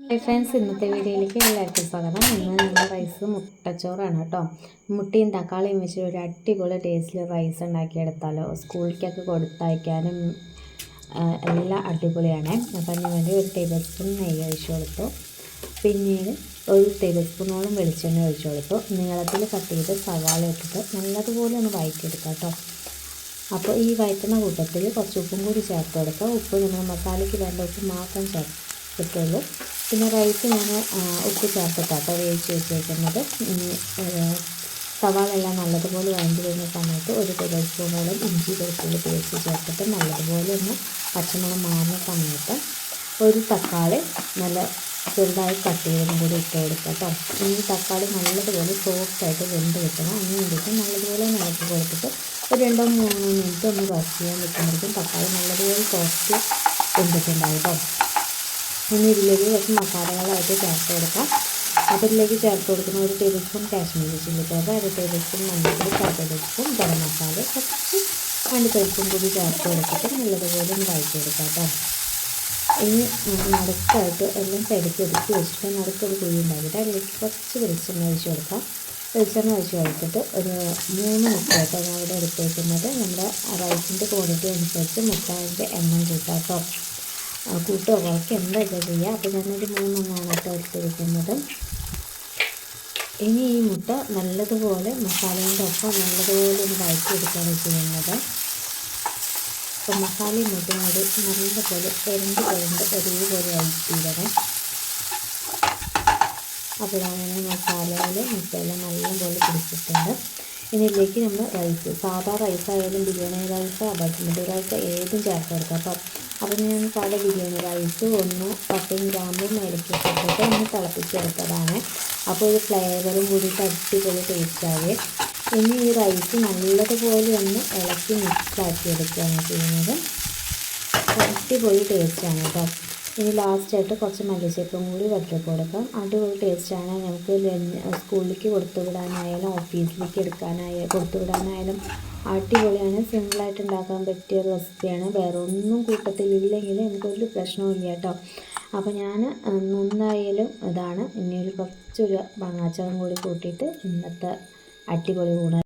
Hi friends, ഇന്നത്തെ വീഡിയോയിലേക്ക് എല്ലാവർക്കും സ്വാഗതം. ഇന്ന് നമ്മുടെ റൈസ് മുട്ടച്ചോറാണ് കേട്ടോ. മുട്ടയും തക്കാളിയും വെച്ച് ഒരു അടിപൊളി ടേസ്റ്റിൽ റൈസ് ഉണ്ടാക്കിയെടുത്താലോ. സ്കൂളിലേക്കൊക്കെ കൊടുത്തയക്കാനും എല്ലാം അടിപൊളിയാണ്. അപ്പം അതിന് വേണ്ടി ഒരു ടേബിൾ സ്പൂൺ നെയ്യ് ഒഴിച്ചു കൊടുത്തു. പിന്നീട് ഒരു ടേബിൾ സ്പൂണോളം വെളിച്ചെണ്ണ ഒഴിച്ചു കൊടുത്തു. നീളത്തിൽ കട്ട് ചെയ്ത് സവാള ഇട്ടിട്ട് നല്ലതുപോലെ ഒന്ന് വഴറ്റിയെടുക്കാം കേട്ടോ. അപ്പോൾ ഈ വഴറ്റുന്ന കൂട്ടത്തിൽ കുറച്ച് ഉപ്പും കൂടി ചേർത്ത് കൊടുക്കുക. ഉപ്പ് നമ്മൾ മസാലയ്ക്ക് വേണ്ട ഉപ്പ് മാത്രം ചേർത്തിട്ടുള്ളൂ. പിന്നെ റൈസ് ഞാൻ ഉപ്പ് ചേർത്തിട്ടാട്ടോ വേവിച്ച് വെച്ചേക്കുന്നത്. സവാള എല്ലാം നല്ലതുപോലെ വഴണ്ടി വരുന്ന സമയത്ത് ഒരു ടേബിൾ സ്പൂണോളം ഇഞ്ചി വെളുത്തുള്ളി പേസ്റ്റ് ചേർത്തിട്ട് നല്ലതുപോലെ ഒന്ന് പച്ചമണം മാറുന്ന സമയത്ത് ഒരു തക്കാളി നല്ല ചെറുതായി കട്ട് ചെയ്തതും കൂടി ഇട്ട് കൊടുക്കുക കേട്ടോ. ഈ തക്കാളി നല്ലതുപോലെ സോഫ്റ്റായിട്ട് വെന്ത് കിട്ടണം. അതിന് വേണ്ടിയിട്ട് നല്ലതുപോലെ നിറച്ച് കൊടുത്തിട്ട് ഒരു 2-3 മിനിറ്റ് ഒന്ന് റസ്റ്റ് ചെയ്യാൻ വെക്കുമ്പോഴേക്കും തക്കാളി നല്ലതുപോലെ സോഫ്റ്റ് വെന്തിട്ടുണ്ടാവും കേട്ടോ. ഇനി ഇതിലേക്ക് കുറച്ച് മസാലകളായിട്ട് ചേർത്ത് കൊടുക്കാം. അപ്പോൾ ഇതിലേക്ക് ചേർത്ത് കൊടുക്കുന്ന ഒരു table spoon Kashmiri chilli powder, 1 table spoon മഞ്ഞൾപ്പൊടി, 1 ടേബിൾ സ്പൂൺ ഗരം മസാല, കുറച്ച് അണ്ടിപ്പരിപ്പും കൂടി ചേർത്ത് കൊടുത്തിട്ട് നല്ലതുപോലെ ഒന്ന് വഴറ്റിയെടുക്കാം കേട്ടോ. ഇനി നടുക്കായിട്ട് എല്ലാം പെടുക്കി ഒതുക്കി വെച്ചിട്ട് നടുക്കൊരു കുഴി ഉണ്ടാക്കിയിട്ട് അതിലേക്ക് കുറച്ച് വെളിച്ചെണ്ണ ഒഴിച്ച് കൊടുക്കാം. വെളിച്ചെണ്ണ ഒഴിച്ച് കൊടുത്തിട്ട് ഒരു 3 മുട്ടയായിട്ടോ ഞാൻ ഇവിടെ എടുത്തേക്കുന്നത്. നമ്മുടെ റൈസിൻ്റെ ക്വാണ്ടിറ്റി അനുസരിച്ച് മുട്ടയുടെ എണ്ണം കൂട്ടാം കേട്ടോ. കൂട്ടോ കുറയ്ക്ക് എന്തായിട്ട് ചെയ്യുക. അപ്പോൾ ഞാനൊരു 3 കേട്ടോ എടുത്തിരിക്കുന്നത്. ഇനി ഈ മുട്ട നല്ലതുപോലെ മസാലേൻ്റെ ഒപ്പം നല്ലതുപോലെ ഒന്ന് വഴറ്റിയെടുക്കുകയാണ് ചെയ്യുന്നത്. അപ്പോൾ മസാലയും മുട്ടയോട് നല്ലപോലെ പെരണ്ട് ഒരേപോലെ വഴറ്റിയിടണം. അപ്പോൾ അങ്ങനെ മസാലയിൽ മുട്ടയെല്ലാം നല്ലപോലെ പിടിച്ചിട്ടുണ്ട്. ഇനി ഇതിലേക്ക് നമ്മൾ റൈസ്, സാധാ റൈസായാലും ബിരിയാണി റൈസ്, ബസ്മതി റൈസ് ഏതും ചേർത്ത് കൊടുക്കാം. അപ്പോൾ ഞാൻ സാധാ ബിരിയാണി റൈസ് ഒന്ന് 10 ഗ്രാമ്പും ഇറക്കിയിട്ടിട്ട് ഒന്ന് തിളപ്പിച്ചെടുത്തതാണ്. അപ്പോൾ ഒരു ഫ്ലേവറും കൂടിയിട്ട് അടിപൊളി ടേസ്റ്റാവേ. ഇനി ഈ റൈസ് നല്ലതുപോലെ ഒന്ന് ഇളക്കി മിക്സാക്കി എടുക്കുകയാണ് ചെയ്യുന്നത്. അടിപൊളി ടേസ്റ്റാണ് കേട്ടോ. ഇനി ലാസ്റ്റായിട്ട് കുറച്ച് മല്ലിച്ചപ്പും കൂടി വറ്റി കൊടുക്കാം. അടിപൊളി ടേസ്റ്റാണ്. നമുക്ക് സ്കൂളിലേക്ക് കൊടുത്തുവിടാനായാലും ഓഫീസിലേക്ക് കൊടുത്തുവിടാനായാലും അടിപൊളിയാണ്. സിമ്പിളായിട്ട് ഉണ്ടാക്കാൻ പറ്റിയ റെസിപ്പിയാണ്. വേറെ ഒന്നും കൂട്ടത്തിലില്ലെങ്കിൽ നമുക്കൊരു പ്രശ്നവും ഇല്ല കേട്ടോ. അപ്പോൾ ഞാൻ എന്തായാലും ഇതാണ്. ഇനി കുറച്ചൊരു മാങ്ങാച്ചാറും കൂടി കൂട്ടിയിട്ട് ഇന്നത്തെ അടിപൊളി ഊണ്